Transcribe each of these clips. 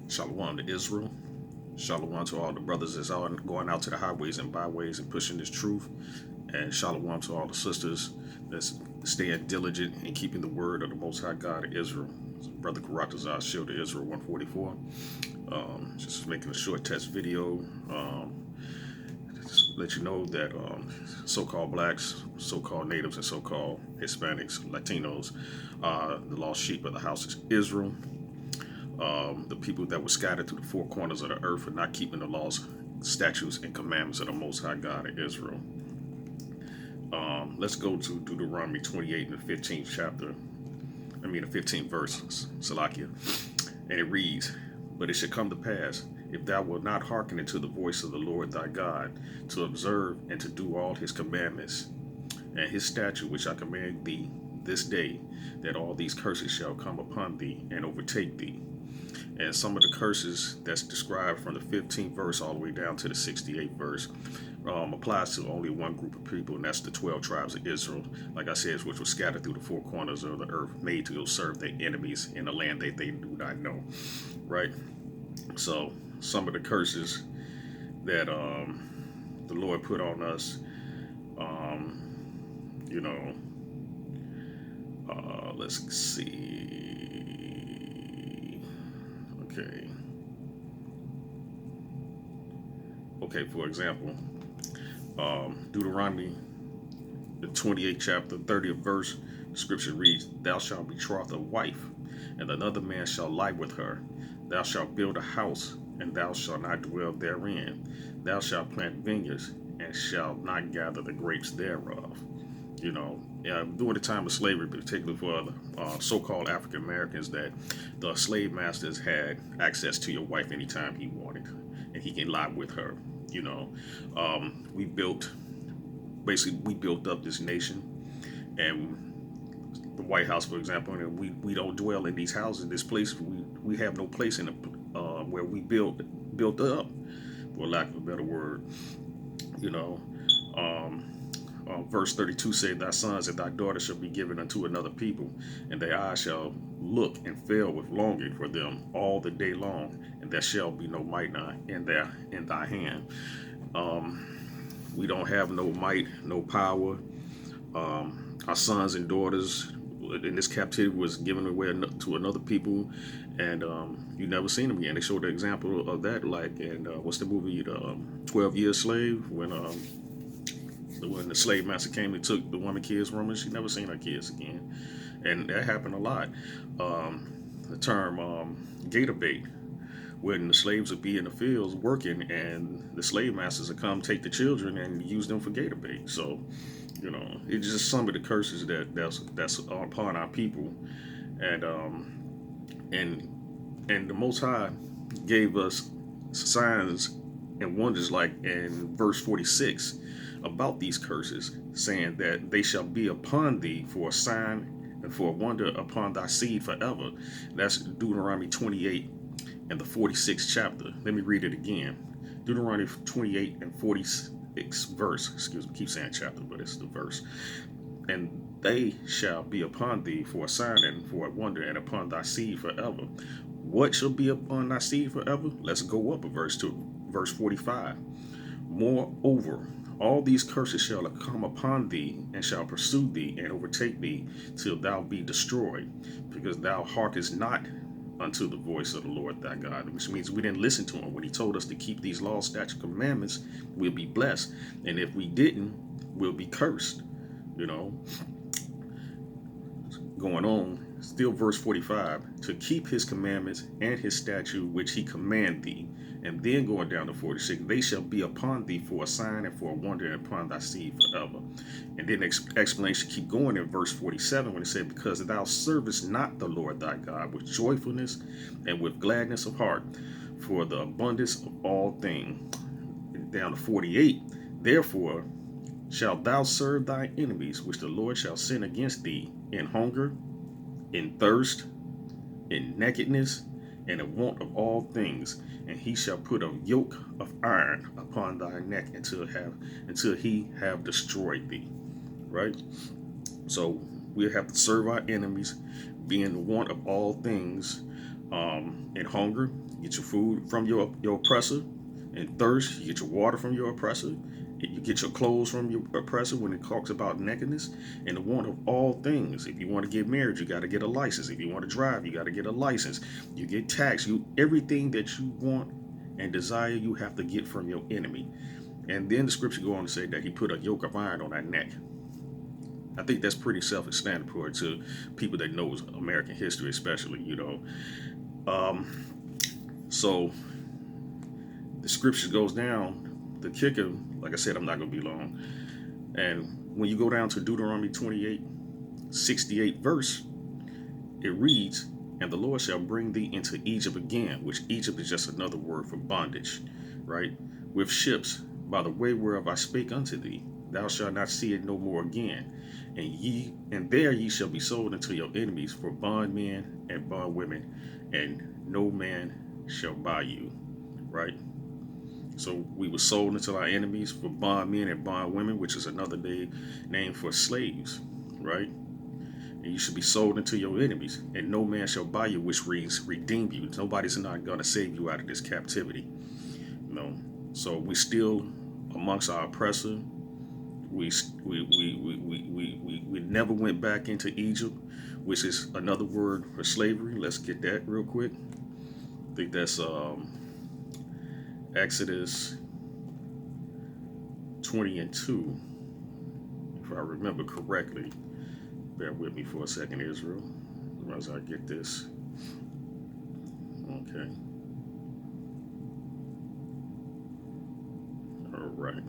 Shalom to Israel. Shalom to all the brothers that's out going out to the highways and byways and pushing this truth. And shalom to all the sisters that's staying diligent and keeping the word of the Most High God of Israel. Brother Karatazar, Shield of Israel 144. Just making a short test video. Just let you know that so-called blacks, so-called natives, and so-called Hispanics, Latinos are the lost sheep of the house of Israel. The people that were scattered through the four corners of the earth for not keeping the laws, statutes, and commandments of the Most High God of Israel. Let's go to Deuteronomy 28 and the 15th chapter. The 15th verse, Salakia. And it reads, "But it shall come to pass, if thou wilt not hearken unto the voice of the Lord thy God, to observe and to do all his commandments, and his statute which I command thee this day, that all these curses shall come upon thee and overtake thee." And some of the curses that's described from the 15th verse all the way down to the 68th verse applies to only one group of people, and that's the 12 tribes of Israel, like I said, which were scattered through the four corners of the earth, made to go serve their enemies in a land that they do not know, right? So some of the curses that the Lord put on us, you know, let's see. Okay, for example, Deuteronomy, the 28th chapter, 30th verse, scripture reads, "Thou shalt betroth a wife, and another man shall lie with her. Thou shalt build a house, and thou shalt not dwell therein. Thou shalt plant vineyards, and shalt not gather the grapes thereof." You know, during the time of slavery, particularly for the so-called African Americans, that the slave masters had access to your wife anytime he wanted, and he can lie with her. You know, we built up this nation, and the White House, for example, and we don't dwell in these houses. This place, we have no place in the where we built up, for lack of a better word. You know, verse 32 said, "Thy sons and thy daughters shall be given unto another people, and their eyes shall look and fail with longing for them all the day long, and there shall be no might in thy hand." We don't have no might, no power. Our sons and daughters in this captivity was given away to another people, and you never seen them again. They showed the example of that, like in what's the movie, the 12 Years Slave, when the slave master came and took the woman kids from her. She never seen her kids again, and that happened a lot. The term gator bait, when the slaves would be in the fields working, and the slave masters would come take the children and use them for gator bait. So, you know, it's just some of the curses that's upon our people, and the Most High gave us signs and wonders, like in verse 46, about these curses, saying that they shall be upon thee for a sign and for a wonder upon thy seed forever. That's Deuteronomy 28 and the 46th chapter. Let me read it again. Deuteronomy 28 and 46 verse. Excuse me, keep saying chapter, but it's the verse. "And they shall be upon thee for a sign and for a wonder, and upon thy seed forever." What shall be upon thy seed forever? Let's go up a verse to verse 45. "Moreover, all these curses shall come upon thee, and shall pursue thee, and overtake thee, till thou be destroyed, because thou hearkenest not unto the voice of the Lord thy God." Which means we didn't listen to him. When he told us to keep these laws, statutes, commandments, we'll be blessed. And if we didn't, we'll be cursed. You know, going on, still verse 45, "To keep his commandments and his statute which he command thee." And then going down to 46, "They shall be upon thee for a sign and for a wonder, and upon thy seed forever." And then explanation keep going in verse 47 when it said, "Because thou servest not the Lord thy God with joyfulness and with gladness of heart, for the abundance of all things." And down to 48, "Therefore shalt thou serve thy enemies, which the Lord shall send against thee, in hunger, in thirst, in nakedness, and in want of all things. And he shall put a yoke of iron upon thy neck until he have destroyed thee." Right? So we have to serve our enemies, be in the want of all things, And hunger, you get your food from your oppressor. And thirst, you get your water from your oppressor. You get your clothes from your oppressor when it talks about nakedness. And the want of all things. If you want to get married, you got to get a license. If you want to drive, you got to get a license. You get taxed. Everything that you want and desire, you have to get from your enemy. And then the scripture go on to say that he put a yoke of iron on our neck. I think that's pretty self-explanatory to people that knows American history, especially, So the scripture goes down. The kicker, like I said, I'm not going to be long. And when you go down to Deuteronomy 28:68 verse, it reads, "And the Lord shall bring thee into Egypt again," which Egypt is just another word for bondage, right? "With ships, by the way whereof I spake unto thee. Thou shalt not see it no more again. And there ye shall be sold unto your enemies for bondmen and bondwomen, and no man shall buy you," right? So we were sold into our enemies for bondmen and bondwomen, which is another name for slaves, right? And you should be sold into your enemies, and no man shall buy you, which reads redeem you. Nobody's not going to save you out of this captivity. So we still amongst our oppressor. We never went back into Egypt, which is another word for slavery. Let's get that real quick. I think that's Exodus 20:2, if I remember correctly. Bear with me for a second, Israel, as I get this. Okay. All right.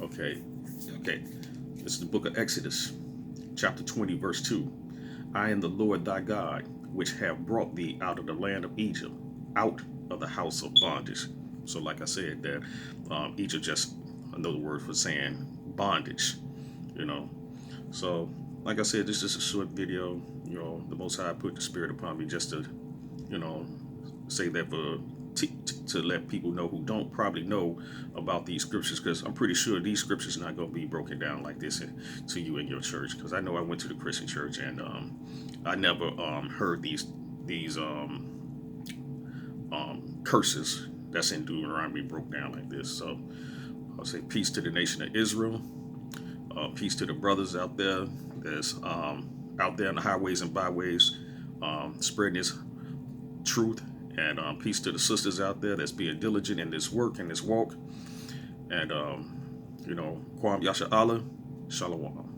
Okay. This is the book of Exodus, chapter 20, verse 2. "I am the Lord thy God, which have brought thee out of the land of Egypt, out of the house of bondage." So like I said, that Egypt just another word for saying bondage, So like I said, this is a short video. The Most High put the Spirit upon me just to, say that to let people know who don't probably know about these scriptures, because I'm pretty sure these scriptures are not going to be broken down like this to you in your church, because I know I went to the Christian church and I never heard these curses that's in Deuteronomy broke down like this. So I'll say peace to the nation of Israel. Peace to the brothers out there that's out there on the highways and byways spreading this truth. And peace to the sisters out there that's being diligent in this work and this walk. And, Kwam Yasha Allah, Shalom.